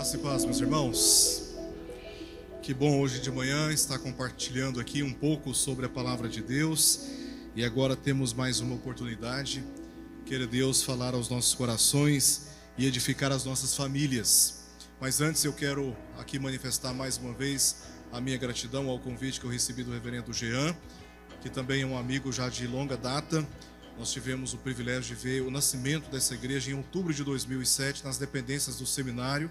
Graça e paz, meus irmãos. Que bom hoje de manhã estar compartilhando aqui um pouco sobre a palavra de Deus. E agora temos mais uma oportunidade, queira Deus falar aos nossos corações e edificar as nossas famílias. Mas antes eu quero aqui manifestar mais uma vez a minha gratidão ao convite que eu recebi do reverendo Jean, que também é um amigo já de longa data. Nós tivemos o privilégio de ver o nascimento dessa igreja em outubro de 2007, nas dependências do seminário.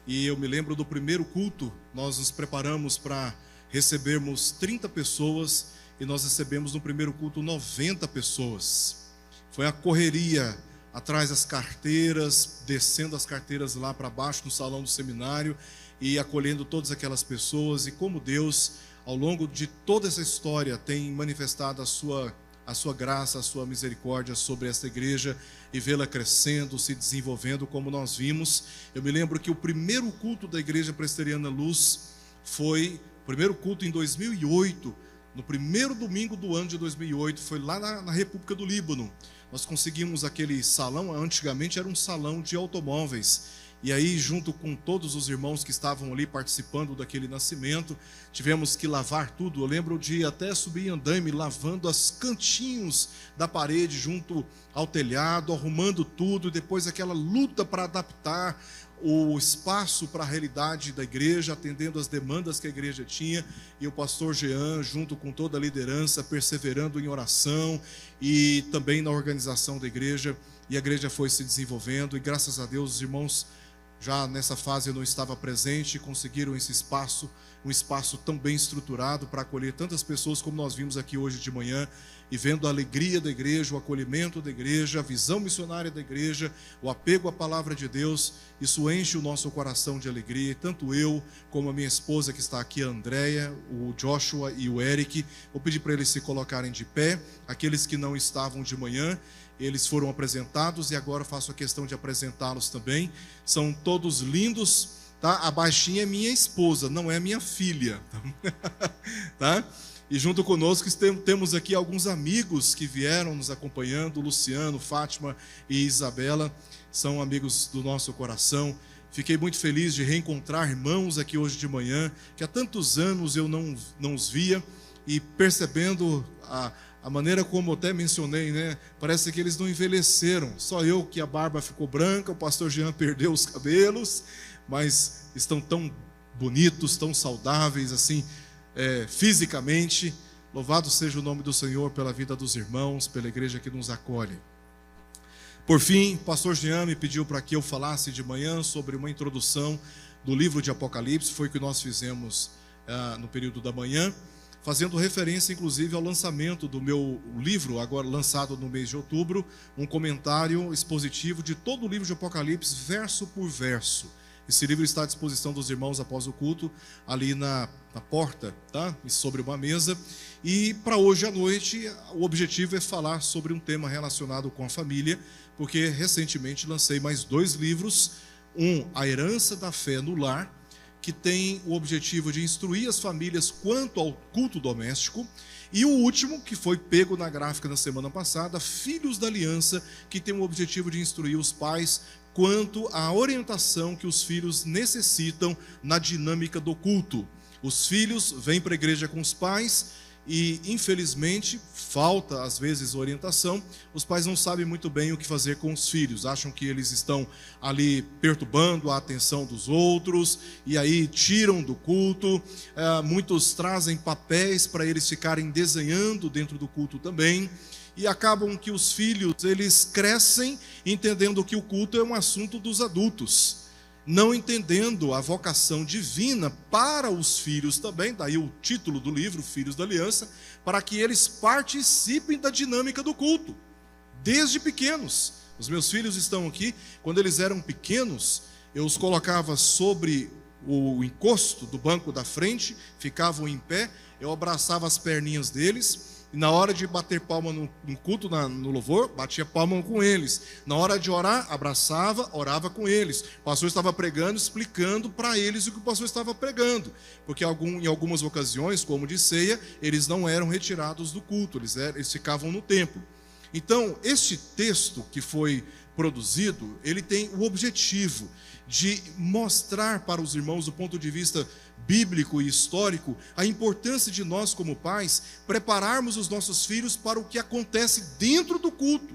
E eu me lembro do primeiro culto, nós nos preparamos para recebermos 30 pessoas e nós recebemos no primeiro culto 90 pessoas. Foi a correria atrás das carteiras, descendo as carteiras lá para baixo no salão do seminário e acolhendo todas aquelas pessoas. E como Deus, ao longo de toda essa história, tem manifestado a sua graça, a sua misericórdia sobre essa igreja e vê-la crescendo, se desenvolvendo, como nós vimos. Eu me lembro que o primeiro culto da Igreja Presbiteriana Luz foi o primeiro culto em 2008, no primeiro domingo do ano de 2008, foi lá na República do Líbano. Nós conseguimos aquele salão, antigamente era um salão de automóveis. E aí, junto com todos os irmãos que estavam ali participando daquele nascimento, tivemos que lavar tudo. Eu lembro de até subir em andaime, lavando os cantinhos da parede junto ao telhado, arrumando tudo, e depois aquela luta para adaptar o espaço para a realidade da igreja, atendendo as demandas que a igreja tinha, e o pastor Jean, junto com toda a liderança, perseverando em oração e também na organização da igreja, e a igreja foi se desenvolvendo, e graças a Deus os irmãos, já nessa fase eu não estava presente, conseguiram esse espaço, um espaço tão bem estruturado para acolher tantas pessoas como nós vimos aqui hoje de manhã, e vendo a alegria da igreja, o acolhimento da igreja, a visão missionária da igreja, o apego à palavra de Deus. Isso enche o nosso coração de alegria, e tanto eu como a minha esposa que está aqui, a Andréia, o Joshua e o Eric. Vou pedir para eles se colocarem de pé. Aqueles que não estavam de manhã, eles foram apresentados e agora faço a questão de apresentá-los também. São todos lindos, tá? A baixinha é minha esposa, não é minha filha, tá? E junto conosco temos aqui alguns amigos que vieram nos acompanhando, Luciano, Fátima e Isabela, são amigos do nosso coração. Fiquei muito feliz de reencontrar irmãos aqui hoje de manhã, que há tantos anos eu não os via, e percebendo a maneira como eu até mencionei, né? Parece que eles não envelheceram, só eu que a barba ficou branca, o pastor Jean perdeu os cabelos, mas estão tão bonitos, tão saudáveis assim, fisicamente. Louvado seja o nome do Senhor pela vida dos irmãos, pela igreja que nos acolhe. Por fim, o pastor Jean me pediu para que eu falasse de manhã sobre uma introdução do livro de Apocalipse. Foi o que nós fizemos no período da manhã, fazendo referência inclusive ao lançamento do meu livro, agora lançado no mês de outubro, um comentário expositivo de todo o livro de Apocalipse, verso por verso. Esse livro está à disposição dos irmãos após o culto, ali na porta, tá? E sobre uma mesa. E para hoje à noite, o objetivo é falar sobre um tema relacionado com a família, porque recentemente lancei mais 2 livros, A Herança da Fé no Lar, que tem o objetivo de instruir as famílias quanto ao culto doméstico, e o último, que foi pego na gráfica na semana passada, Filhos da Aliança, que tem o objetivo de instruir os pais quanto à orientação que os filhos necessitam na dinâmica do culto. Os filhos vêm para a igreja com os pais e, infelizmente, falta às vezes orientação. Os pais não sabem muito bem o que fazer com os filhos, acham que eles estão ali perturbando a atenção dos outros, e aí tiram do culto. Muitos trazem papéis para eles ficarem desenhando dentro do culto também, e acabam que os filhos, eles crescem entendendo que o culto é um assunto dos adultos, não entendendo a vocação divina para os filhos também, daí o título do livro, Filhos da Aliança, para que eles participem da dinâmica do culto, desde pequenos. Os meus filhos estão aqui. Quando eles eram pequenos, eu os colocava sobre o encosto do banco da frente, ficavam em pé, eu abraçava as perninhas deles, e na hora de bater palma no culto, no louvor, batia palma com eles. Na hora de orar, abraçava, orava com eles. O pastor estava pregando, explicando para eles o que o pastor estava pregando. Porque em algumas ocasiões, como de ceia, eles não eram retirados do culto, eles ficavam no templo. Então, este texto que foi produzido, ele tem o objetivo de mostrar para os irmãos, do ponto de vista bíblico e histórico, a importância de nós, como pais, prepararmos os nossos filhos para o que acontece dentro do culto.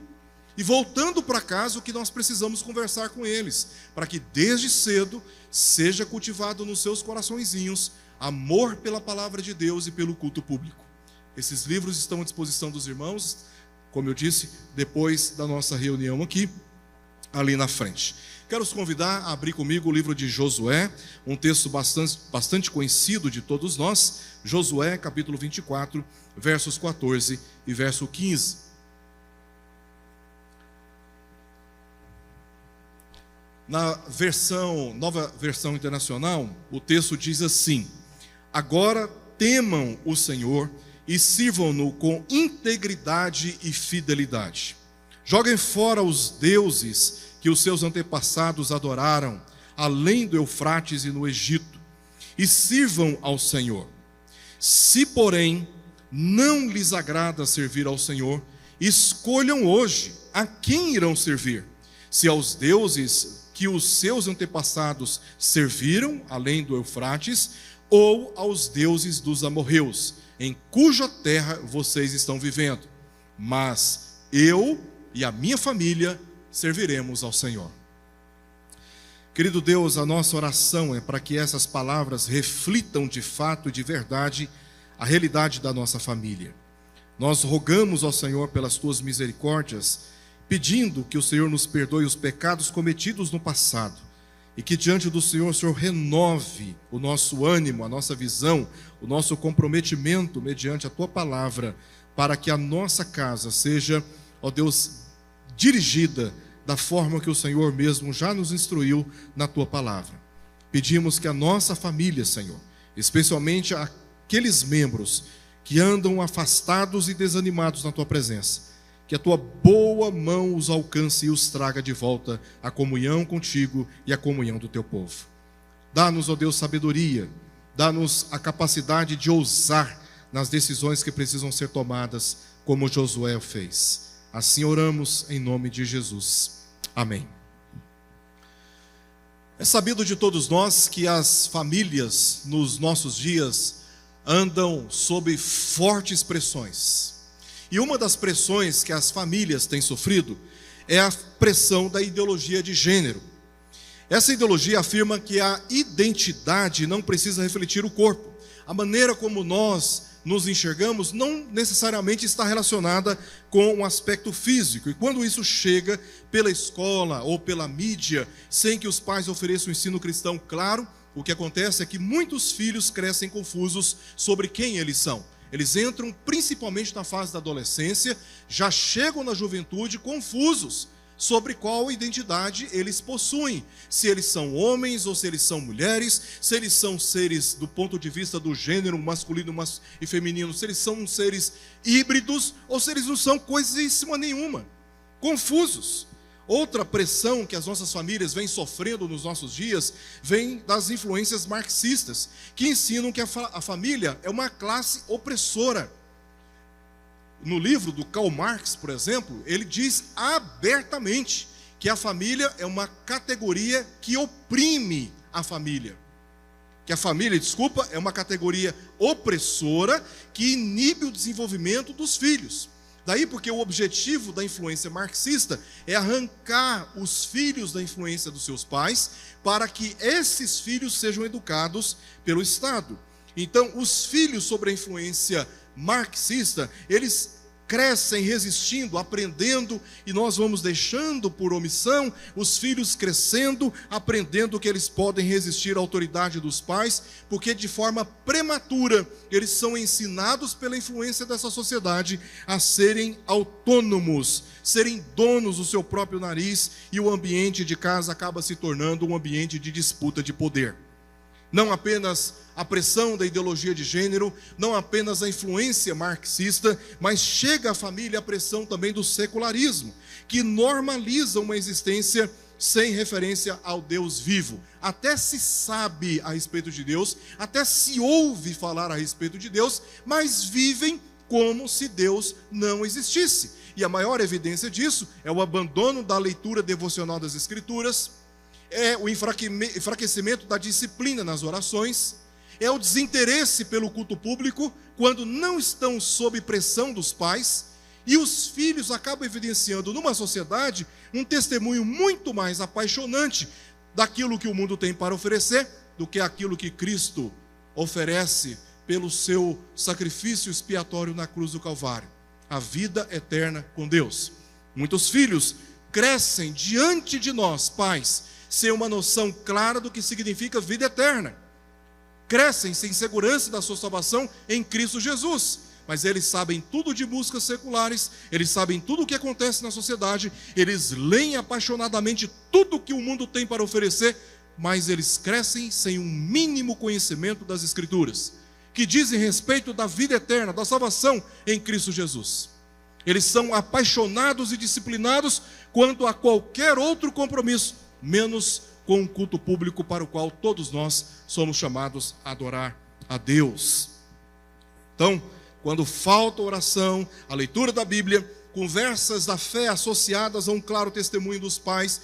E voltando para casa, o que nós precisamos conversar com eles, para que desde cedo seja cultivado nos seus coraçõezinhos amor pela palavra de Deus e pelo culto público. Esses livros estão à disposição dos irmãos, como eu disse, depois da nossa reunião aqui, ali na frente. Quero os convidar a abrir comigo o livro de Josué, um texto bastante conhecido de todos nós, Josué, capítulo 24, versos 14 e verso 15. Na nova versão internacional, o texto diz assim: agora temam o Senhor e sirvam-no com integridade e fidelidade. Joguem fora os deuses que os seus antepassados adoraram, além do Eufrates e no Egito, e sirvam ao Senhor. Se, porém, não lhes agrada servir ao Senhor, escolham hoje a quem irão servir: se aos deuses que os seus antepassados serviram, além do Eufrates, ou aos deuses dos amorreus, em cuja terra vocês estão vivendo. Mas eu e a minha família serviremos ao Senhor. Querido Deus, a nossa oração é para que essas palavras reflitam de fato e de verdade a realidade da nossa família. Nós rogamos ao Senhor pelas tuas misericórdias, pedindo que o Senhor nos perdoe os pecados cometidos no passado, e que diante do Senhor, o Senhor renove o nosso ânimo, a nossa visão, o nosso comprometimento mediante a tua palavra, para que a nossa casa seja, ó Deus, dirigida da forma que o Senhor mesmo já nos instruiu na tua palavra. Pedimos que a nossa família, Senhor, especialmente aqueles membros que andam afastados e desanimados na tua presença, que a tua boa mão os alcance e os traga de volta à comunhão contigo e à comunhão do teu povo. Dá-nos, ó Deus, sabedoria, dá-nos a capacidade de ousar nas decisões que precisam ser tomadas, como Josué fez. Assim oramos em nome de Jesus. Amém. É sabido de todos nós que as famílias nos nossos dias andam sob fortes pressões. E uma das pressões que as famílias têm sofrido é a pressão da ideologia de gênero. Essa ideologia afirma que a identidade não precisa refletir o corpo. A maneira como nós nos enxergamos não necessariamente está relacionada com o aspecto físico. E quando isso chega pela escola ou pela mídia, sem que os pais ofereçam um ensino cristão claro, o que acontece é que muitos filhos crescem confusos sobre quem eles são. Eles entram principalmente na fase da adolescência, já chegam na juventude confusos sobre qual identidade eles possuem. Se eles são homens ou se eles são mulheres, se eles são seres do ponto de vista do gênero masculino e feminino, se eles são seres híbridos ou se eles não são coisíssima nenhuma. Confusos. Outra pressão que as nossas famílias vêm sofrendo nos nossos dias vem das influências marxistas, que ensinam que a família é uma classe opressora. No livro do Karl Marx, por exemplo, ele diz abertamente que a família é uma categoria que oprime a família. Que a família, é uma categoria opressora que inibe o desenvolvimento dos filhos. Daí porque o objetivo da influência marxista é arrancar os filhos da influência dos seus pais para que esses filhos sejam educados pelo Estado. Então, os filhos sob a influência marxista, eles crescem resistindo, aprendendo, e nós vamos deixando por omissão os filhos crescendo, aprendendo que eles podem resistir à autoridade dos pais, porque de forma prematura eles são ensinados pela influência dessa sociedade a serem autônomos, serem donos do seu próprio nariz, e o ambiente de casa acaba se tornando um ambiente de disputa de poder. Não apenas a pressão da ideologia de gênero, não apenas a influência marxista, mas chega à família a pressão também do secularismo, que normaliza uma existência sem referência ao Deus vivo. Até se sabe a respeito de Deus, até se ouve falar a respeito de Deus, mas vivem como se Deus não existisse. e a maior evidência disso é o abandono da leitura devocional das Escrituras, é o enfraquecimento da disciplina nas orações, é o desinteresse pelo culto público, quando não estão sob pressão dos pais, e os filhos acabam evidenciando numa sociedade um testemunho muito mais apaixonante daquilo que o mundo tem para oferecer, do que aquilo que Cristo oferece pelo seu sacrifício expiatório na cruz do Calvário, a vida eterna com Deus. Muitos filhos crescem diante de nós, pais, sem uma noção clara do que significa vida eterna. Crescem sem segurança da sua salvação em Cristo Jesus, mas eles sabem tudo de buscas seculares, eles sabem tudo o que acontece na sociedade, eles leem apaixonadamente tudo que o mundo tem para oferecer, mas eles crescem sem um mínimo conhecimento das Escrituras, que dizem respeito da vida eterna, da salvação em Cristo Jesus. Eles são apaixonados e disciplinados quanto a qualquer outro compromisso, menos com o culto público para o qual todos nós somos chamados a adorar a Deus. Então, quando falta oração, a leitura da Bíblia, conversas da fé associadas a um claro testemunho dos pais,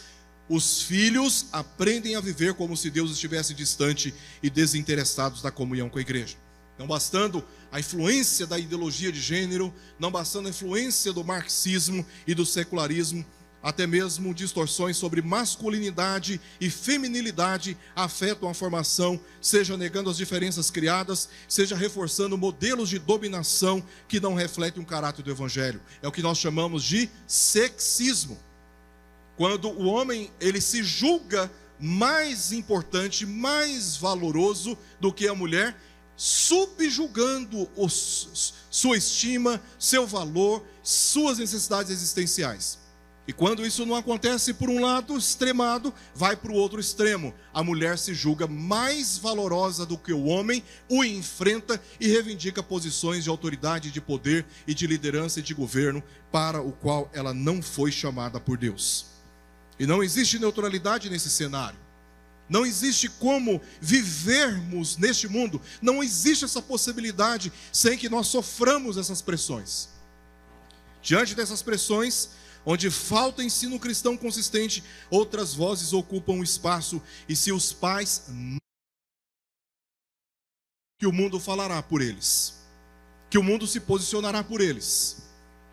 os filhos aprendem a viver como se Deus estivesse distante e desinteressados da comunhão com a igreja. Não bastando a influência da ideologia de gênero, não bastando a influência do marxismo e do secularismo, até mesmo distorções sobre masculinidade e feminilidade afetam a formação, seja negando as diferenças criadas, seja reforçando modelos de dominação que não refletem o caráter do Evangelho. É o que nós chamamos de sexismo. Quando o homem ele se julga mais importante, mais valoroso do que a mulher, subjugando sua estima, seu valor, suas necessidades existenciais. E quando isso não acontece por um lado extremado, vai para o outro extremo. A mulher se julga mais valorosa do que o homem, o enfrenta e reivindica posições de autoridade, de poder e de liderança e de governo para o qual ela não foi chamada por Deus. E não existe neutralidade nesse cenário. Não existe como vivermos neste mundo. Não existe essa possibilidade sem que nós soframos essas pressões. Diante dessas pressões, onde falta ensino cristão consistente, outras vozes ocupam o espaço, e se os pais não, que o mundo falará por eles, que o mundo se posicionará por eles,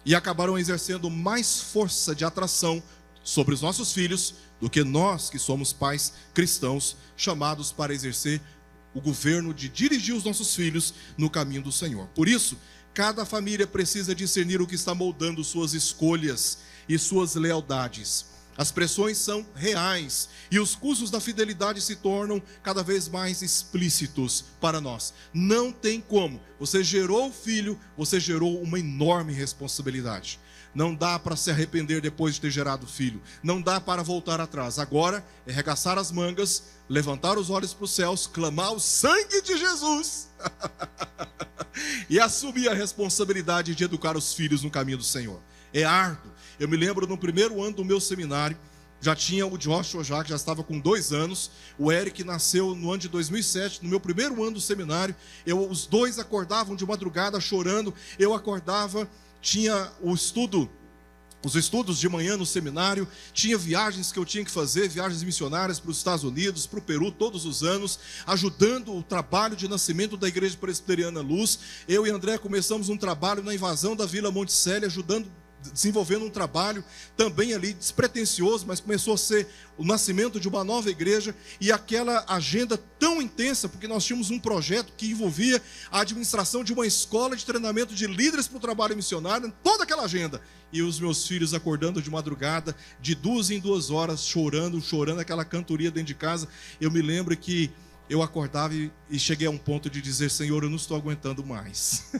e acabarão exercendo mais força de atração sobre os nossos filhos, do que nós que somos pais cristãos, chamados para exercer o governo de dirigir os nossos filhos no caminho do Senhor. Por isso, cada família precisa discernir o que está moldando suas escolhas e suas lealdades. As pressões são reais e os custos da fidelidade se tornam cada vez mais explícitos para nós. Não tem como. Você gerou o filho, você gerou uma enorme responsabilidade. Não dá para se arrepender depois de ter gerado filho. Não dá para voltar atrás. Agora é arregaçar as mangas, levantar os olhos para os céus, clamar o sangue de Jesus e assumir a responsabilidade de educar os filhos no caminho do Senhor. É árduo. Eu me lembro no primeiro ano do meu seminário, já tinha o Joshua já, que já estava com 2 anos, o Eric nasceu no ano de 2007, no meu primeiro ano do seminário, os dois acordavam de madrugada chorando, eu acordava, tinha os estudos de manhã no seminário, tinha viagens que eu tinha que fazer, viagens missionárias para os Estados Unidos, para o Peru, todos os anos, ajudando o trabalho de nascimento da Igreja Presbiteriana Luz. Eu e André começamos um trabalho na invasão da Vila Monticelli, desenvolvendo um trabalho também ali despretensioso, mas começou a ser o nascimento de uma nova igreja, e aquela agenda tão intensa, porque nós tínhamos um projeto que envolvia a administração de uma escola de treinamento de líderes para o trabalho missionário, toda aquela agenda, e os meus filhos acordando de madrugada, de 2 em 2 horas, chorando aquela cantoria dentro de casa. Eu me lembro que eu acordava e cheguei a um ponto de dizer: Senhor, eu não estou aguentando mais.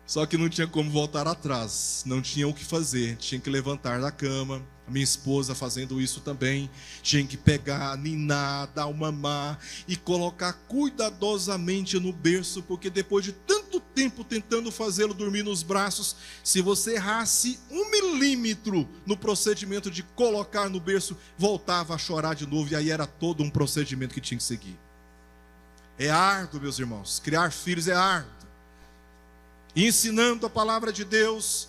Só que não tinha como voltar atrás, não tinha o que fazer, tinha que levantar da cama, a minha esposa fazendo isso também, tinha que pegar, ninar, dar uma mamar e colocar cuidadosamente no berço, porque depois de tanto tempo tentando fazê-lo dormir nos braços, se você errasse 1 milímetro no procedimento de colocar no berço, voltava a chorar de novo, e aí era todo um procedimento que tinha que seguir. É árduo, meus irmãos, criar filhos é árduo. e ensinando a palavra de Deus.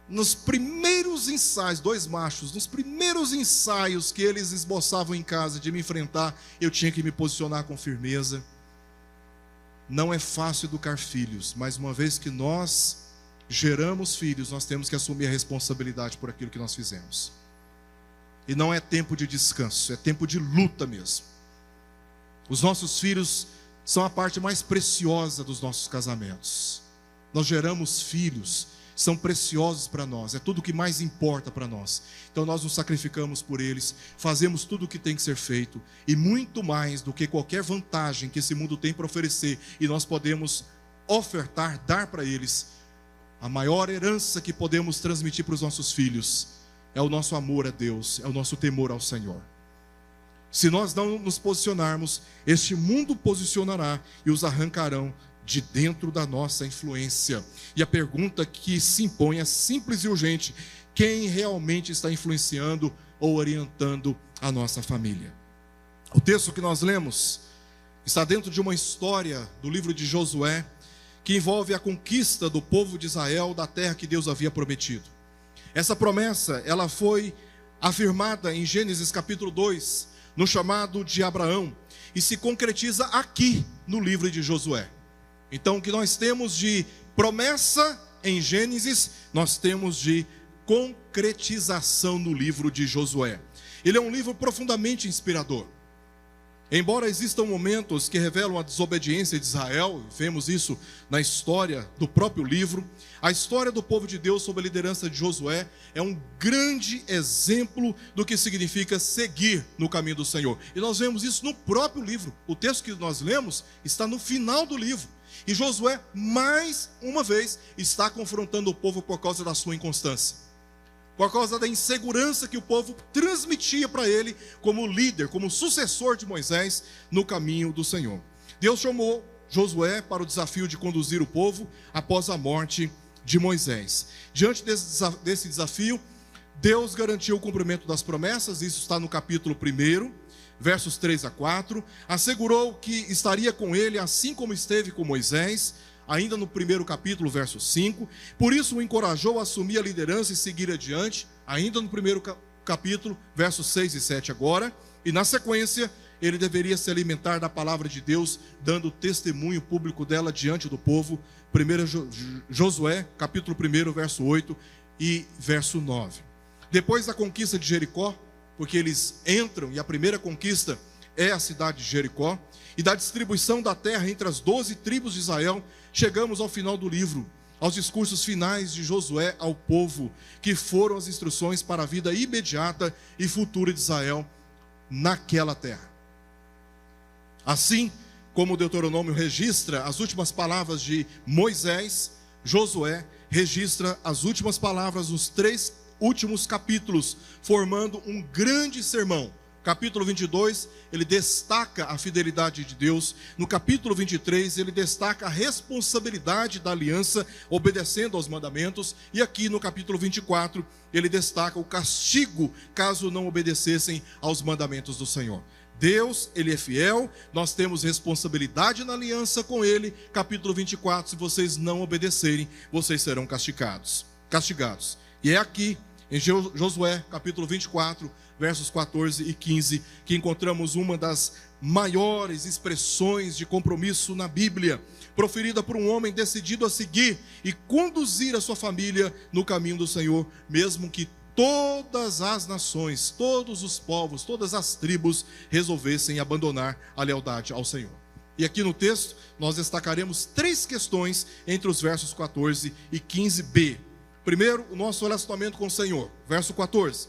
Nos primeiros ensaios, 2 machos, nos primeiros ensaios que eles esboçavam em casa de me enfrentar, eu tinha que me posicionar com firmeza. Não é fácil educar filhos, mas uma vez que nós geramos filhos, nós temos que assumir a responsabilidade por aquilo que nós fizemos. E não é tempo de descanso, é tempo de luta mesmo. Os nossos filhos são a parte mais preciosa dos nossos casamentos. Nós geramos filhos, são preciosos para nós, é tudo o que mais importa para nós. Então nós nos sacrificamos por eles, fazemos tudo o que tem que ser feito, e muito mais do que qualquer vantagem que esse mundo tem para oferecer, e nós podemos ofertar, dar para eles. A maior herança que podemos transmitir para os nossos filhos é o nosso amor a Deus, é o nosso temor ao Senhor. Se nós não nos posicionarmos, este mundo posicionará e os arrancarão de dentro da nossa influência. E a pergunta que se impõe é simples e urgente: quem realmente está influenciando ou orientando a nossa família? O texto que nós lemos está dentro de uma história do livro de Josué, que envolve a conquista do povo de Israel da terra que Deus havia prometido. Essa promessa, ela foi afirmada em Gênesis capítulo 2, no chamado de Abraão, e se concretiza aqui no livro de Josué. Então, o que nós temos de promessa em Gênesis, nós temos de concretização no livro de Josué. Ele é um livro profundamente inspirador. Embora existam momentos que revelam a desobediência de Israel, vemos isso na história do próprio livro, a história do povo de Deus sob a liderança de Josué é um grande exemplo do que significa seguir no caminho do Senhor. E nós vemos isso no próprio livro. O texto que nós lemos está no final do livro. E Josué, mais uma vez, está confrontando o povo por causa da sua inconstância, por causa da insegurança que o povo transmitia para ele como líder, como sucessor de Moisés no caminho do Senhor. Deus chamou Josué para o desafio de conduzir o povo após a morte de Moisés. Diante desse desafio, Deus garantiu o cumprimento das promessas, isso está no capítulo 1, versos 3 a 4, assegurou que estaria com ele, assim como esteve com Moisés, ainda no 1º capítulo, verso 5, por isso o encorajou a assumir a liderança e seguir adiante, ainda no 1º capítulo, versos 6 e 7 agora, e na sequência, ele deveria se alimentar da palavra de Deus, dando testemunho público dela diante do povo, 1 Josué, capítulo 1, verso 8 e verso 9. Depois da conquista de Jericó, porque eles entram, e a primeira conquista é a cidade de Jericó, e da distribuição da terra entre as 12 tribos de Israel, chegamos ao final do livro, aos discursos finais de Josué ao povo, que foram as instruções para a vida imediata e futura de Israel naquela terra. Assim como o Deuteronômio registra as últimas palavras de Moisés, Josué registra as últimas palavras dos 3 últimos capítulos, formando um grande sermão. Capítulo 22, ele destaca a fidelidade de Deus. No capítulo 23, ele destaca a responsabilidade da aliança, obedecendo aos mandamentos. E aqui no capítulo 24, ele destaca o castigo, caso não obedecessem aos mandamentos do Senhor. Deus, ele é fiel, nós temos responsabilidade na aliança com ele. Capítulo 24, se vocês não obedecerem, vocês serão castigados. E é aqui, em Josué, capítulo 24, versos 14 e 15, que encontramos uma das maiores expressões de compromisso na Bíblia, proferida por um homem decidido a seguir e conduzir a sua família no caminho do Senhor, mesmo que todas as nações, todos os povos, todas as tribos resolvessem abandonar a lealdade ao Senhor. E aqui no texto, nós destacaremos 3 questões entre os versos 14 e 15b. Primeiro, o nosso relacionamento com o Senhor, verso 14.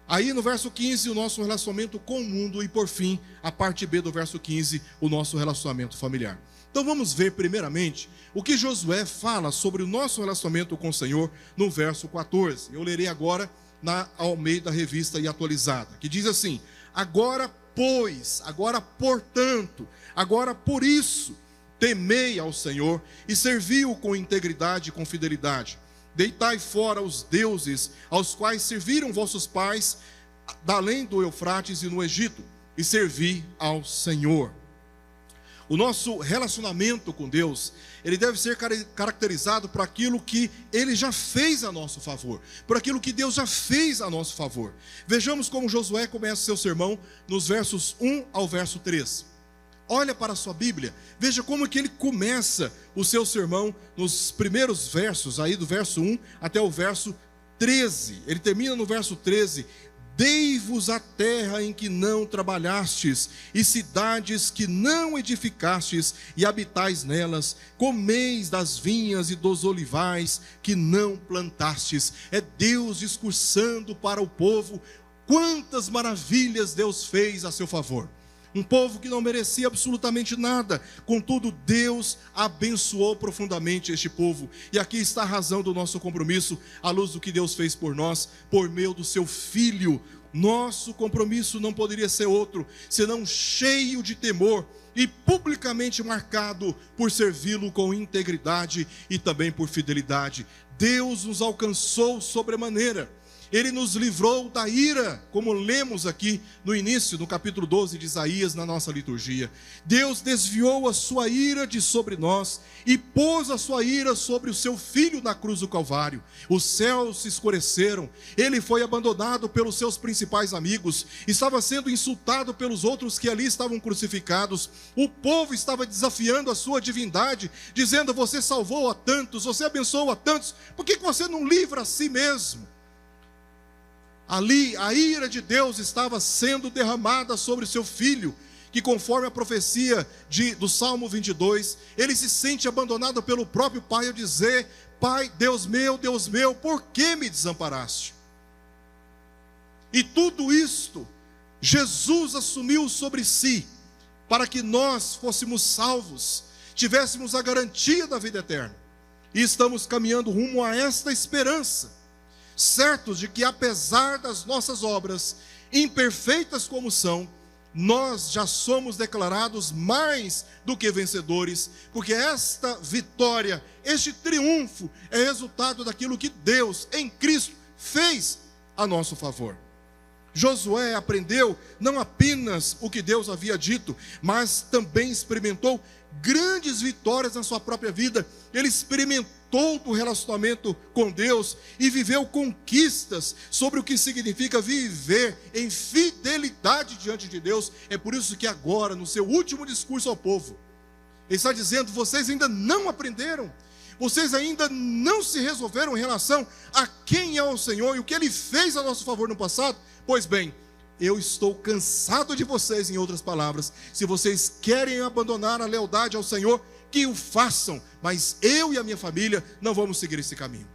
Aí no verso 15, o nosso relacionamento com o mundo. E por fim, a parte B do verso 15, o nosso relacionamento familiar. Então vamos ver primeiramente o que Josué fala sobre o nosso relacionamento com o Senhor no verso 14. Eu lerei agora na Almeida Revista e Atualizada, que diz assim: agora pois, agora portanto, agora por isso, temei ao Senhor e servi-o com integridade e com fidelidade. Deitai fora os deuses aos quais serviram vossos pais, da além do Eufrates e no Egito, e servi ao Senhor. O nosso relacionamento com Deus, ele deve ser caracterizado por aquilo que Ele já fez a nosso favor, por aquilo que Deus já fez a nosso favor. Vejamos como Josué começa seu sermão nos versos 1 ao verso 3. Olha para a sua Bíblia, veja como que ele começa o seu sermão nos primeiros versos, aí do verso 1 até o verso 13. Ele termina no verso 13: dei-vos a terra em que não trabalhastes, e cidades que não edificastes, e habitais nelas, comeis das vinhas e dos olivais que não plantastes. É Deus discursando para o povo quantas maravilhas Deus fez a seu favor. Um povo que não merecia absolutamente nada, contudo Deus abençoou profundamente este povo. E aqui está a razão do nosso compromisso, à luz do que Deus fez por nós, por meio do seu Filho. Nosso compromisso não poderia ser outro, senão cheio de temor e publicamente marcado por servi-lo com integridade e também por fidelidade. Deus nos alcançou sobremaneira. Ele nos livrou da ira, como lemos aqui no início, no capítulo 12 de Isaías, na nossa liturgia. Deus desviou a sua ira de sobre nós e pôs a sua ira sobre o seu Filho na cruz do Calvário. Os céus se escureceram, ele foi abandonado pelos seus principais amigos, estava sendo insultado pelos outros que ali estavam crucificados. O povo estava desafiando a sua divindade, dizendo: você salvou a tantos, você abençoou a tantos, por que você não livra a si mesmo? Ali, a ira de Deus estava sendo derramada sobre o seu Filho, que conforme a profecia do Salmo 22, ele se sente abandonado pelo próprio Pai ao dizer: Pai, Deus meu, por que me desamparaste? E tudo isto, Jesus assumiu sobre si, para que nós fôssemos salvos, tivéssemos a garantia da vida eterna. E estamos caminhando rumo a esta esperança, certos de que apesar das nossas obras, imperfeitas como são, nós já somos declarados mais do que vencedores, porque esta vitória, este triunfo é resultado daquilo que Deus em Cristo fez a nosso favor. Josué aprendeu não apenas o que Deus havia dito, mas também experimentou grandes vitórias na sua própria vida. Ele experimentou do relacionamento com Deus e viveu conquistas sobre o que significa viver em fidelidade diante de Deus. É por isso que agora, no seu último discurso ao povo, ele está dizendo: vocês ainda não aprenderam, vocês ainda não se resolveram em relação a quem é o Senhor e o que Ele fez a nosso favor no passado. Pois bem, eu estou cansado de vocês, em outras palavras. Se vocês querem abandonar a lealdade ao Senhor, que o façam, mas eu e a minha família não vamos seguir esse caminho.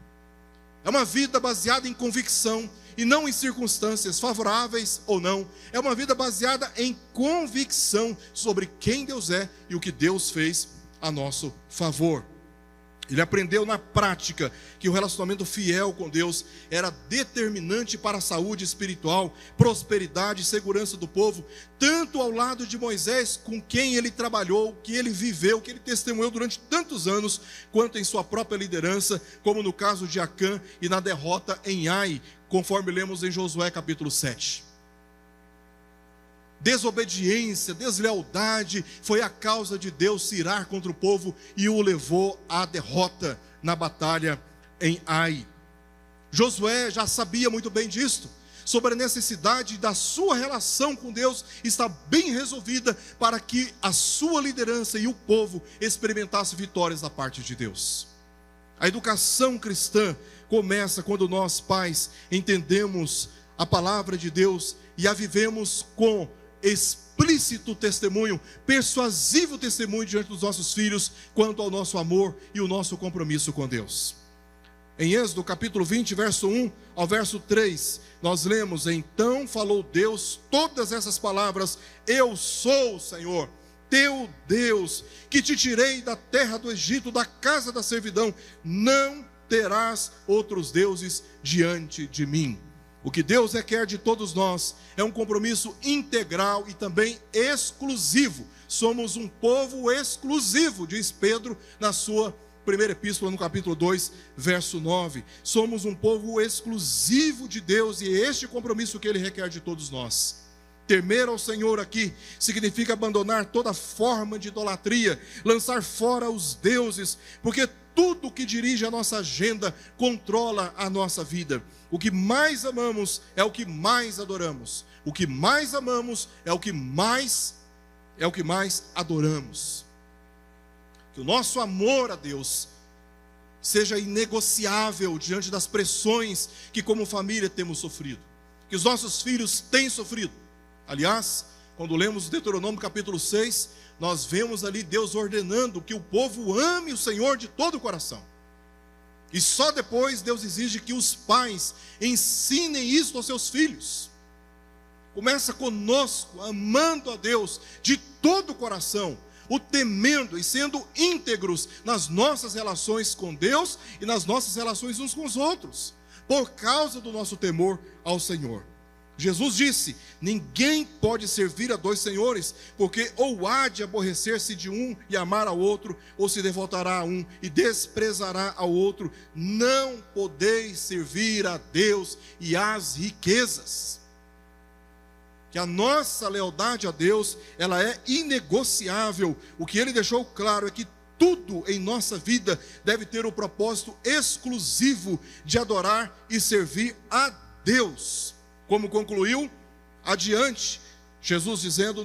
É uma vida baseada em convicção e não em circunstâncias favoráveis ou não. É uma vida baseada em convicção sobre quem Deus é e o que Deus fez a nosso favor. Ele aprendeu na prática que o relacionamento fiel com Deus era determinante para a saúde espiritual, prosperidade e segurança do povo, tanto ao lado de Moisés, com quem ele trabalhou, que ele viveu, que ele testemunhou durante tantos anos, quanto em sua própria liderança, como no caso de Acã e na derrota em Ai, conforme lemos em Josué capítulo 7. Desobediência, deslealdade foi a causa de Deus se irar contra o povo e o levou à derrota na batalha em Ai. Josué já sabia muito bem disto, sobre a necessidade da sua relação com Deus estar bem resolvida para que a sua liderança e o povo experimentassem vitórias da parte de Deus. A educação cristã começa quando nós, pais, entendemos a palavra de Deus e a vivemos com explícito testemunho, persuasivo testemunho diante dos nossos filhos quanto ao nosso amor e o nosso compromisso com Deus. Em Êxodo capítulo 20, verso 1 ao verso 3, nós lemos: então falou Deus todas essas palavras: eu sou o Senhor, teu Deus, que te tirei da terra do Egito, da casa da servidão. Não terás outros deuses diante de mim. O que Deus requer de todos nós é um compromisso integral e também exclusivo. Somos um povo exclusivo, diz Pedro na sua primeira epístola, no capítulo 2, verso 9. Somos um povo exclusivo de Deus e é este compromisso que Ele requer de todos nós. Temer ao Senhor aqui significa abandonar toda forma de idolatria, lançar fora os deuses, porque tudo que dirige a nossa agenda controla a nossa vida. O que mais amamos é o que mais adoramos. O que mais amamos é o que mais adoramos. Que o nosso amor a Deus seja inegociável diante das pressões que como família temos sofrido, que os nossos filhos têm sofrido. Aliás, quando lemos Deuteronômio capítulo 6, nós vemos ali Deus ordenando que o povo ame o Senhor de todo o coração. E só depois Deus exige que os pais ensinem isso aos seus filhos. Começa conosco, amando a Deus de todo o coração, o temendo e sendo íntegros nas nossas relações com Deus e nas nossas relações uns com os outros, por causa do nosso temor ao Senhor. Jesus disse: ninguém pode servir a dois senhores, porque ou há de aborrecer-se de um e amar ao outro, ou se devotará a um e desprezará ao outro. Não podeis servir a Deus e às riquezas. Que a nossa lealdade a Deus, ela é inegociável. O que ele deixou claro é que tudo em nossa vida deve ter o propósito exclusivo de adorar e servir a Deus. Como concluiu adiante, Jesus dizendo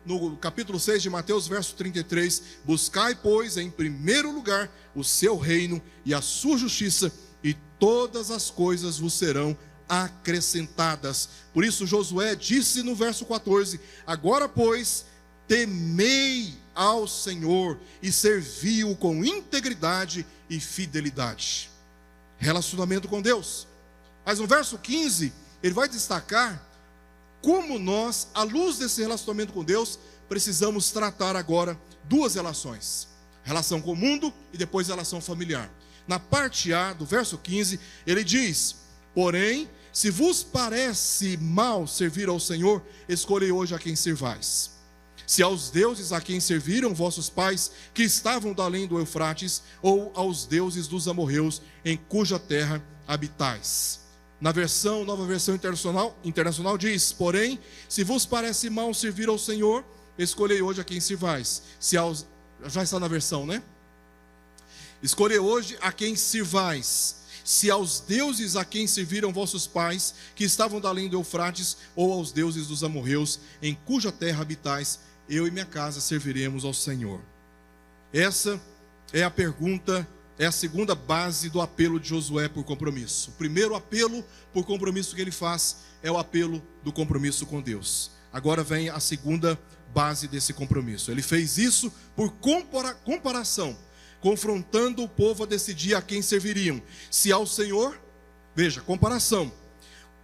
no capítulo 6 de Mateus, verso 33, buscai, pois, em primeiro lugar o seu reino e a sua justiça, e todas as coisas vos serão acrescentadas. Por isso Josué disse no verso 14, agora, pois, temei ao Senhor e servi-o com integridade e fidelidade. Relacionamento com Deus. Mas no verso 15, ele vai destacar como nós, à luz desse relacionamento com Deus, precisamos tratar agora duas relações. Relação com o mundo e depois relação familiar. Na parte A do verso 15, ele diz: porém, se vos parece mal servir ao Senhor, escolhei hoje a quem servais. Se aos deuses a quem serviram vossos pais, que estavam da além do Eufrates, ou aos deuses dos amorreus, em cuja terra habitais. Na nova versão internacional diz: porém, se vos parece mal servir ao Senhor, escolhei hoje a quem servais. Já está na versão, né? Escolhei hoje a quem servais. Se aos deuses a quem serviram vossos pais, que estavam da além do Eufrates, ou aos deuses dos amorreus, em cuja terra habitais, eu e minha casa serviremos ao Senhor. Essa é a pergunta. É a segunda base do apelo de Josué por compromisso. O primeiro apelo por compromisso que ele faz é o apelo do compromisso com Deus. Agora vem a segunda base desse compromisso. Ele fez isso por comparação, confrontando o povo a decidir a quem serviriam. Se ao Senhor, veja, comparação,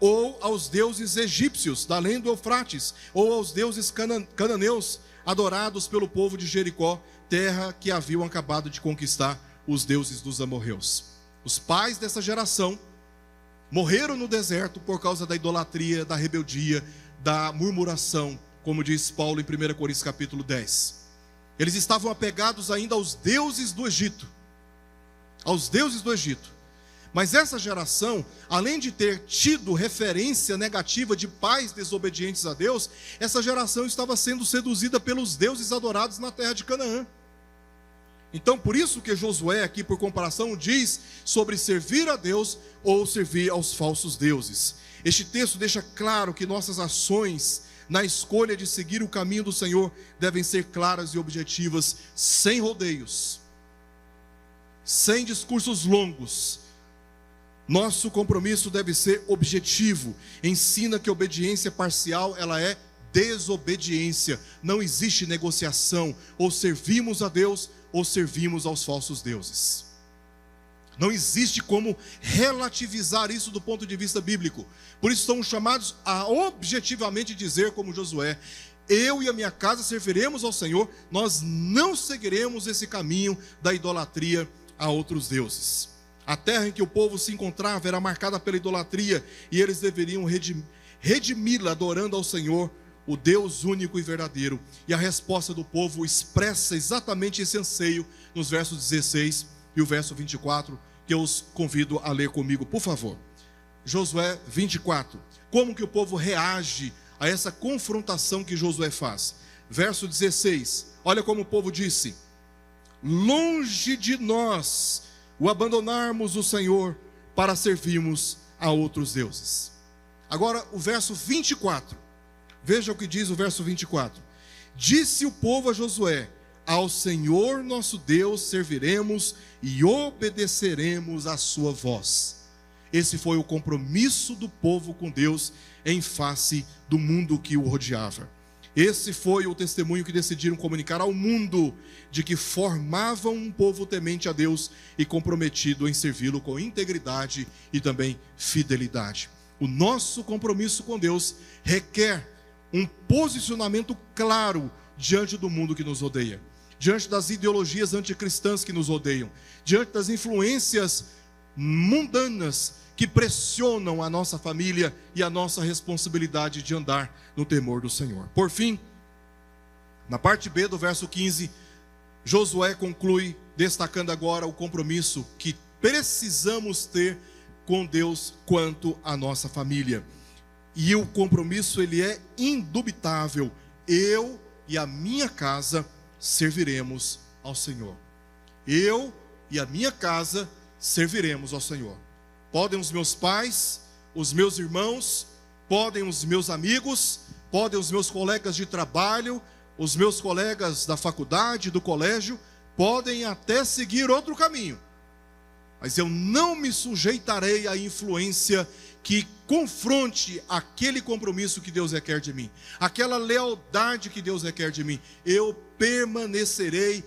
ou aos deuses egípcios, da além do Eufrates, ou aos deuses cananeus, adorados pelo povo de Jericó, terra que haviam acabado de conquistar os deuses dos amorreus. Os pais dessa geração morreram no deserto por causa da idolatria, da rebeldia, da murmuração, como diz Paulo em 1 Coríntios capítulo 10. Eles estavam apegados ainda aos deuses do Egito. Aos deuses do Egito. Mas essa geração, além de ter tido referência negativa de pais desobedientes a Deus, essa geração estava sendo seduzida pelos deuses adorados na terra de Canaã. Então, por isso que Josué aqui, por comparação, diz sobre servir a Deus ou servir aos falsos deuses. Este texto deixa claro que nossas ações na escolha de seguir o caminho do Senhor devem ser claras e objetivas, sem rodeios, sem discursos longos. Nosso compromisso deve ser objetivo. Ensina que obediência parcial, ela é desobediência. Não existe negociação. Ou servimos a Deus ou servimos aos falsos deuses. Não existe como relativizar isso do ponto de vista bíblico. Por isso somos chamados a objetivamente dizer, como Josué: eu e a minha casa serviremos ao Senhor, nós não seguiremos esse caminho da idolatria a outros deuses. A terra em que o povo se encontrava era marcada pela idolatria, e eles deveriam redimi-la adorando ao Senhor, o Deus único e verdadeiro. E a resposta do povo expressa exatamente esse anseio nos versos 16 e o verso 24, que eu os convido a ler comigo, por favor. Josué 24. Como que o povo reage a essa confrontação que Josué faz. Verso 16, olha como o povo disse: longe de nós o abandonarmos o Senhor para servirmos a outros deuses. Agora o verso 24, veja o que diz o verso 24. Disse o povo a Josué: ao Senhor nosso Deus serviremos e obedeceremos à sua voz. Esse foi o compromisso do povo com Deus em face do mundo que o rodeava. Esse foi o testemunho que decidiram comunicar ao mundo de que formavam um povo temente a Deus e comprometido em servi-lo com integridade e também fidelidade. O nosso compromisso com Deus requer um posicionamento claro diante do mundo que nos odeia, diante das ideologias anticristãs que nos odeiam, diante das influências mundanas que pressionam a nossa família e a nossa responsabilidade de andar no temor do Senhor. Por fim, na parte B do verso 15, Josué conclui destacando agora o compromisso que precisamos ter com Deus quanto à nossa família. E o compromisso, ele é indubitável: eu e a minha casa serviremos ao Senhor. Eu e a minha casa serviremos ao Senhor. Podem os meus pais, os meus irmãos, podem os meus amigos, podem os meus colegas de trabalho, os meus colegas da faculdade, do colégio, podem até seguir outro caminho, mas eu não me sujeitarei à influência que confronte aquele compromisso que Deus requer de mim, aquela lealdade que Deus requer de mim. Eu permanecerei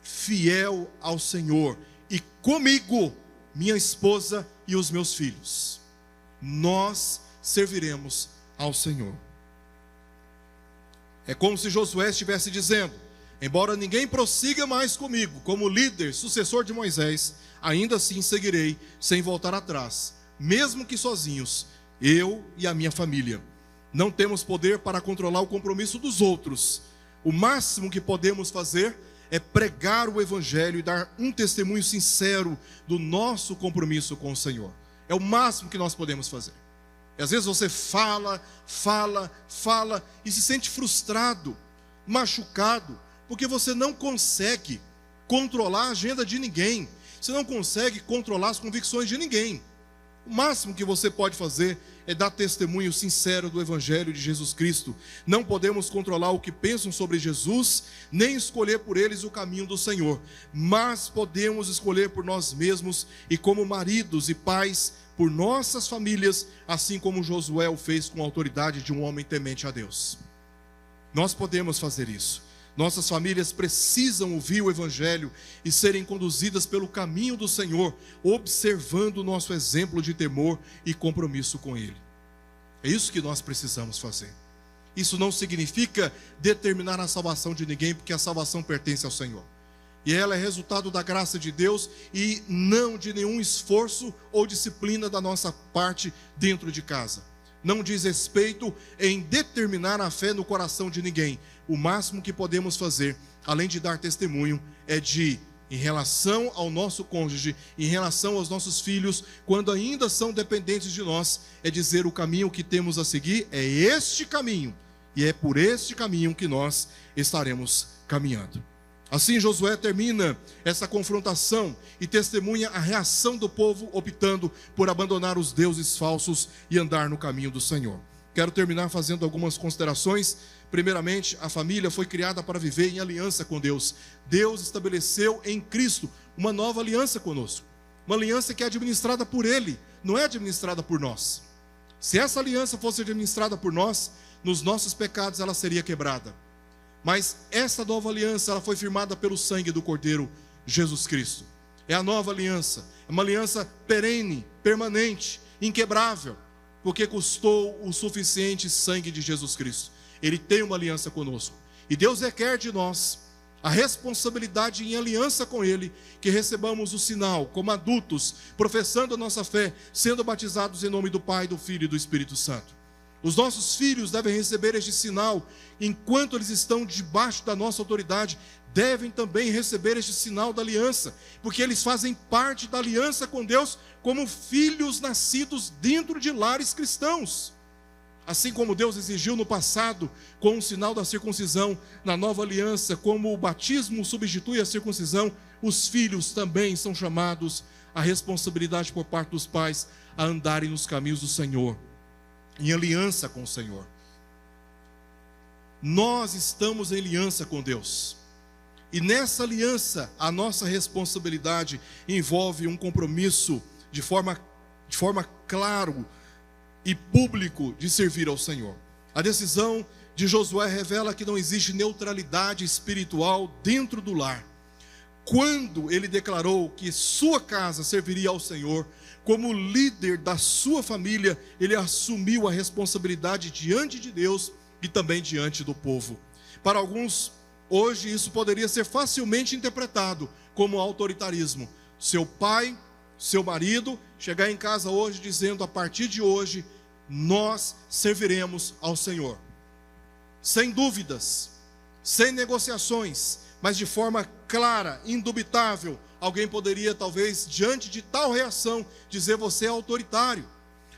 fiel ao Senhor, e comigo, minha esposa e os meus filhos, nós serviremos ao Senhor. É como se Josué estivesse dizendo: embora ninguém prossiga mais comigo como líder, sucessor de Moisés, ainda assim seguirei sem voltar atrás, mesmo que sozinhos, eu e a minha família. Não temos poder para controlar o compromisso dos outros. O máximo que podemos fazer é pregar o Evangelho e dar um testemunho sincero do nosso compromisso com o Senhor. É o máximo que nós podemos fazer. E às vezes você fala e se sente frustrado, machucado, porque você não consegue controlar a agenda de ninguém, você não consegue controlar as convicções de ninguém. O máximo que você pode fazer é dar testemunho sincero do Evangelho de Jesus Cristo. Não podemos controlar o que pensam sobre Jesus, nem escolher por eles o caminho do Senhor, mas podemos escolher por nós mesmos e como maridos e pais, por nossas famílias, assim como Josué o fez com a autoridade de um homem temente a Deus. Nós podemos fazer isso. Nossas famílias precisam ouvir o Evangelho e serem conduzidas pelo caminho do Senhor, observando o nosso exemplo de temor e compromisso com Ele. É isso que nós precisamos fazer. Isso não significa determinar a salvação de ninguém, porque a salvação pertence ao Senhor. E ela é resultado da graça de Deus e não de nenhum esforço ou disciplina da nossa parte dentro de casa. Não diz respeito em determinar a fé no coração de ninguém. O máximo que podemos fazer, além de dar testemunho, é de, em relação ao nosso cônjuge, em relação aos nossos filhos, quando ainda são dependentes de nós, é dizer: o caminho que temos a seguir é este caminho, e é por este caminho que nós estaremos caminhando. Assim Josué termina essa confrontação e testemunha a reação do povo optando por abandonar os deuses falsos e andar no caminho do Senhor. Quero terminar fazendo algumas considerações. Primeiramente, a família foi criada para viver em aliança com Deus. Deus estabeleceu em Cristo uma nova aliança conosco, uma aliança que é administrada por Ele, não é administrada por nós. Se essa aliança fosse administrada por nós, nos nossos pecados ela seria quebrada. Mas essa nova aliança, ela foi firmada pelo sangue do Cordeiro Jesus Cristo. É a nova aliança, é uma aliança perene, permanente, inquebrável, porque custou o suficiente sangue de Jesus Cristo. Ele tem uma aliança conosco, e Deus requer de nós a responsabilidade em aliança com Ele, que recebamos o sinal, como adultos, professando a nossa fé, sendo batizados em nome do Pai, do Filho e do Espírito Santo. Os nossos filhos devem receber este sinal, enquanto eles estão debaixo da nossa autoridade, devem também receber este sinal da aliança, porque eles fazem parte da aliança com Deus, como filhos nascidos dentro de lares cristãos. Assim como Deus exigiu no passado, com o sinal da circuncisão, na nova aliança, como o batismo substitui a circuncisão, os filhos também são chamados à responsabilidade por parte dos pais a andarem nos caminhos do Senhor, em aliança com o Senhor. Nós estamos em aliança com Deus. E nessa aliança, a nossa responsabilidade envolve um compromisso de forma claro e público de servir ao Senhor. A decisão de Josué revela que não existe neutralidade espiritual dentro do lar. Quando ele declarou que sua casa serviria ao Senhor, como líder da sua família, ele assumiu a responsabilidade diante de Deus e também diante do povo. Para alguns, hoje isso poderia ser facilmente interpretado como autoritarismo. Seu pai, seu marido, chegar em casa hoje dizendo: a partir de hoje, nós serviremos ao Senhor. Sem dúvidas, sem negociações, mas de forma clara, indubitável, alguém poderia talvez, diante de tal reação, dizer: você é autoritário.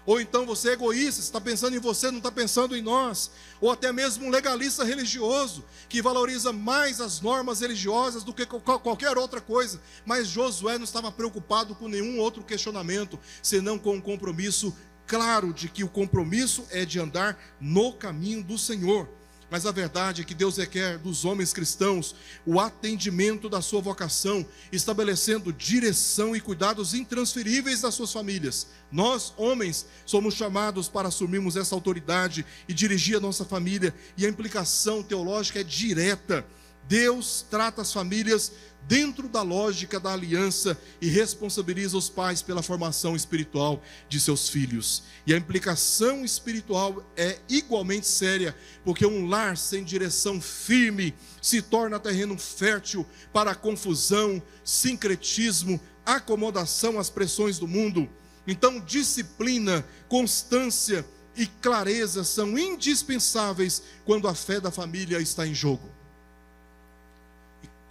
Ou então você é egoísta, está pensando em você, não está pensando em nós. Ou até mesmo um legalista religioso, que valoriza mais as normas religiosas do que qualquer outra coisa. Mas Josué não estava preocupado com nenhum outro questionamento, senão com um compromisso claro de que o compromisso é de andar no caminho do Senhor. Mas a verdade é que Deus requer dos homens cristãos o atendimento da sua vocação, estabelecendo direção e cuidados intransferíveis das suas famílias. Nós, homens, somos chamados para assumirmos essa autoridade e dirigir a nossa família, e a implicação teológica é direta. Deus trata as famílias dentro da lógica da aliança e responsabiliza os pais pela formação espiritual de seus filhos. E a implicação espiritual é igualmente séria, porque um lar sem direção firme se torna terreno fértil para a confusão, sincretismo, acomodação às pressões do mundo. Então, disciplina, constância e clareza são indispensáveis quando a fé da família está em jogo.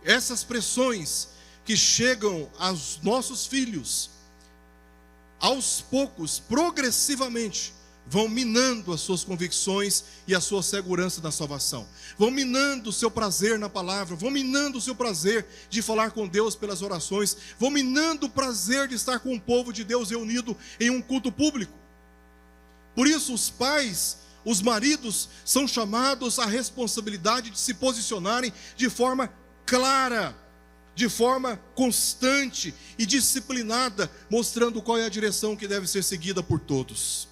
Essas pressões que chegam aos nossos filhos, aos poucos, progressivamente, vão minando as suas convicções e a sua segurança na salvação. Vão minando o seu prazer na palavra, vão minando o seu prazer de falar com Deus pelas orações, vão minando o prazer de estar com o povo de Deus reunido em um culto público. Por isso, os pais, os maridos, são chamados à responsabilidade de se posicionarem de forma clara, de forma constante e disciplinada, mostrando qual é a direção que deve ser seguida por todos.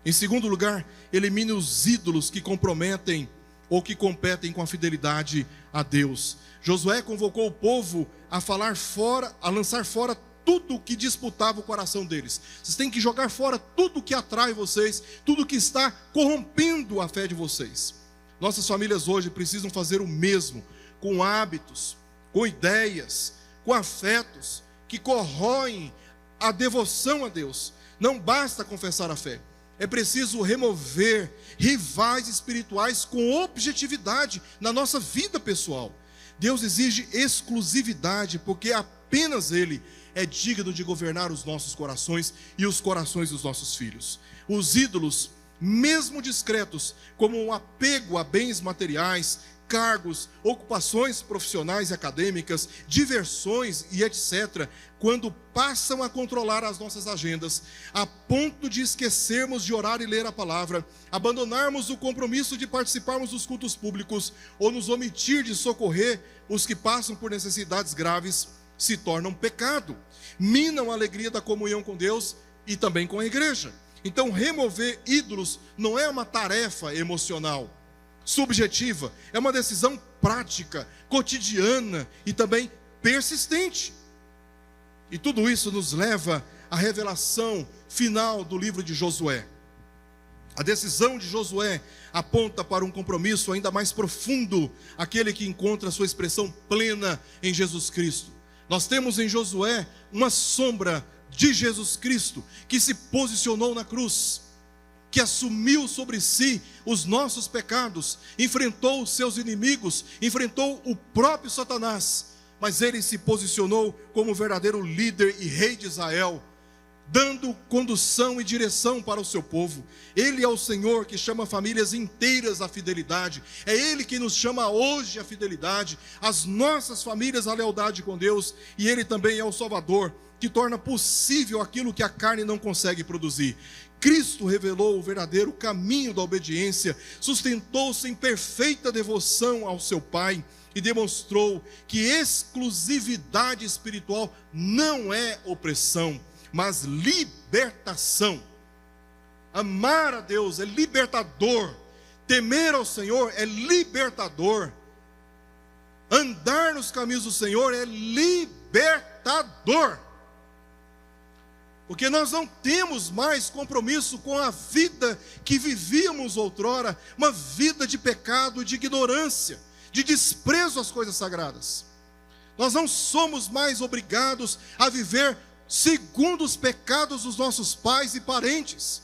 Em segundo lugar, elimine os ídolos que comprometem ou que competem com a fidelidade a Deus. Josué convocou o povo a lançar fora tudo que disputava o coração deles. Vocês têm que jogar fora tudo que atrai vocês, tudo que está corrompendo a fé de vocês. Nossas famílias hoje precisam fazer o mesmo, com hábitos, com ideias, com afetos que corroem a devoção a Deus. Não basta confessar a fé, é preciso remover rivais espirituais com objetividade na nossa vida pessoal. Deus exige exclusividade, porque apenas Ele é digno de governar os nossos corações e os corações dos nossos filhos. Os ídolos, mesmo discretos, como um apego a bens materiais, cargos, ocupações profissionais e acadêmicas, diversões e etc., quando passam a controlar as nossas agendas, a ponto de esquecermos de orar e ler a palavra, abandonarmos o compromisso de participarmos dos cultos públicos, ou nos omitir de socorrer os que passam por necessidades graves, se tornam pecado, minam a alegria da comunhão com Deus e também com a igreja. Então, remover ídolos não é uma tarefa emocional, subjetiva, é uma decisão prática, cotidiana e também persistente. E tudo isso nos leva à revelação final do livro de Josué. A decisão de Josué aponta para um compromisso ainda mais profundo, aquele que encontra sua expressão plena em Jesus Cristo. Nós temos em Josué uma sombra de Jesus Cristo, que se posicionou na cruz, que assumiu sobre si os nossos pecados, enfrentou os seus inimigos, enfrentou o próprio Satanás, mas ele se posicionou como verdadeiro líder e rei de Israel, dando condução e direção para o seu povo. Ele é o Senhor que chama famílias inteiras à fidelidade. É Ele que nos chama hoje à fidelidade, as nossas famílias à lealdade com Deus. E Ele também é o Salvador, que torna possível aquilo que a carne não consegue produzir. Cristo revelou o verdadeiro caminho da obediência, sustentou-se em perfeita devoção ao seu Pai e demonstrou que exclusividade espiritual não é opressão, mas libertação. Amar a Deus é libertador, temer ao Senhor é libertador, andar nos caminhos do Senhor é libertador. Porque nós não temos mais compromisso com a vida que vivíamos outrora, uma vida de pecado, de ignorância, de desprezo às coisas sagradas. Nós não somos mais obrigados a viver segundo os pecados dos nossos pais e parentes.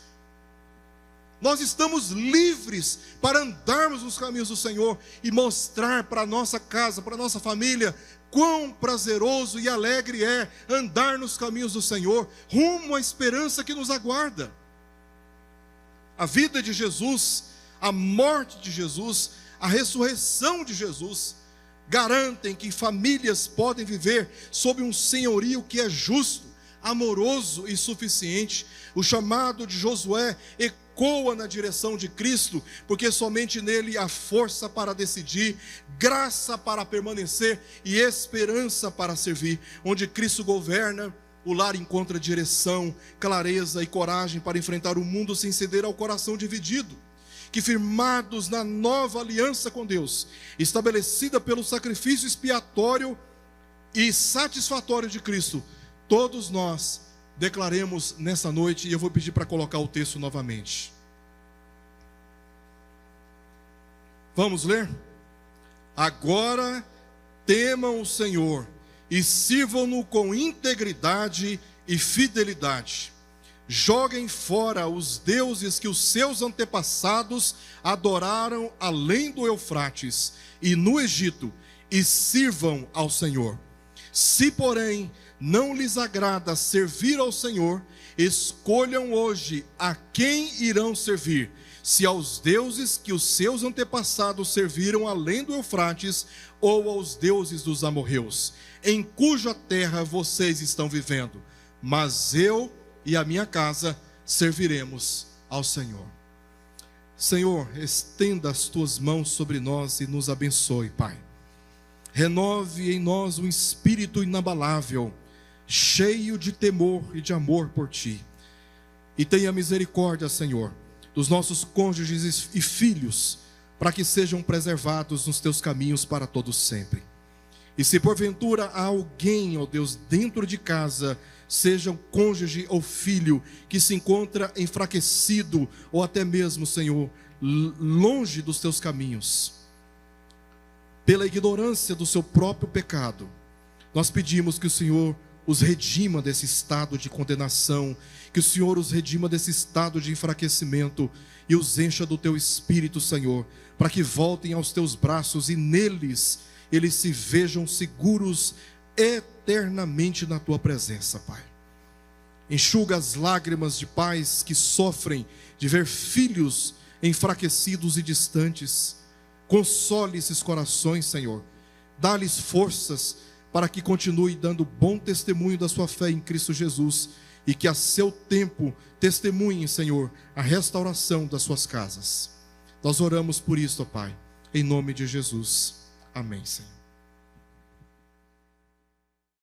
Nós estamos livres para andarmos nos caminhos do Senhor e mostrar para a nossa casa, para a nossa família, quão prazeroso e alegre é andar nos caminhos do Senhor, rumo à esperança que nos aguarda. A vida de Jesus, a morte de Jesus, a ressurreição de Jesus, garantem que famílias podem viver sob um senhorio que é justo, amoroso e suficiente. O chamado de Josué ecoa na direção de Cristo, porque somente nele há força para decidir, graça para permanecer e esperança para servir. Onde Cristo governa, o lar encontra direção, clareza e coragem para enfrentar o mundo sem ceder ao coração dividido. Que firmados na nova aliança com Deus, estabelecida pelo sacrifício expiatório e satisfatório de Cristo, todos nós declaremos nessa noite, e eu vou pedir para colocar o texto novamente. Vamos ler? Agora temam o Senhor e sirvam-no com integridade e fidelidade. Joguem fora os deuses que os seus antepassados adoraram além do Eufrates e no Egito, e sirvam ao Senhor. Se, porém, não lhes agrada servir ao Senhor, escolham hoje a quem irão servir, se aos deuses que os seus antepassados serviram além do Eufrates, ou aos deuses dos amorreus, em cuja terra vocês estão vivendo. Mas eu e a minha casa serviremos ao Senhor. Senhor, estenda as tuas mãos sobre nós e nos abençoe, Pai. Renove em nós um espírito inabalável, cheio de temor e de amor por Ti. E tenha misericórdia, Senhor, dos nossos cônjuges e filhos, para que sejam preservados nos Teus caminhos para todos sempre. E se porventura há alguém, ó Deus, dentro de casa, seja um cônjuge ou filho, que se encontra enfraquecido, ou até mesmo, Senhor, longe dos Teus caminhos, pela ignorância do seu próprio pecado, nós pedimos que o Senhor os redima desse estado de condenação, que o Senhor os redima desse estado de enfraquecimento e os encha do Teu Espírito, Senhor, para que voltem aos Teus braços e neles eles se vejam seguros eternamente na Tua presença, Pai. Enxuga as lágrimas de pais que sofrem de ver filhos enfraquecidos e distantes. Console esses corações, Senhor. Dá-lhes forças para que continue dando bom testemunho da sua fé em Cristo Jesus e que a seu tempo testemunhem, Senhor, a restauração das suas casas. Nós oramos por isso, ó Pai, em nome de Jesus. Amém, Senhor.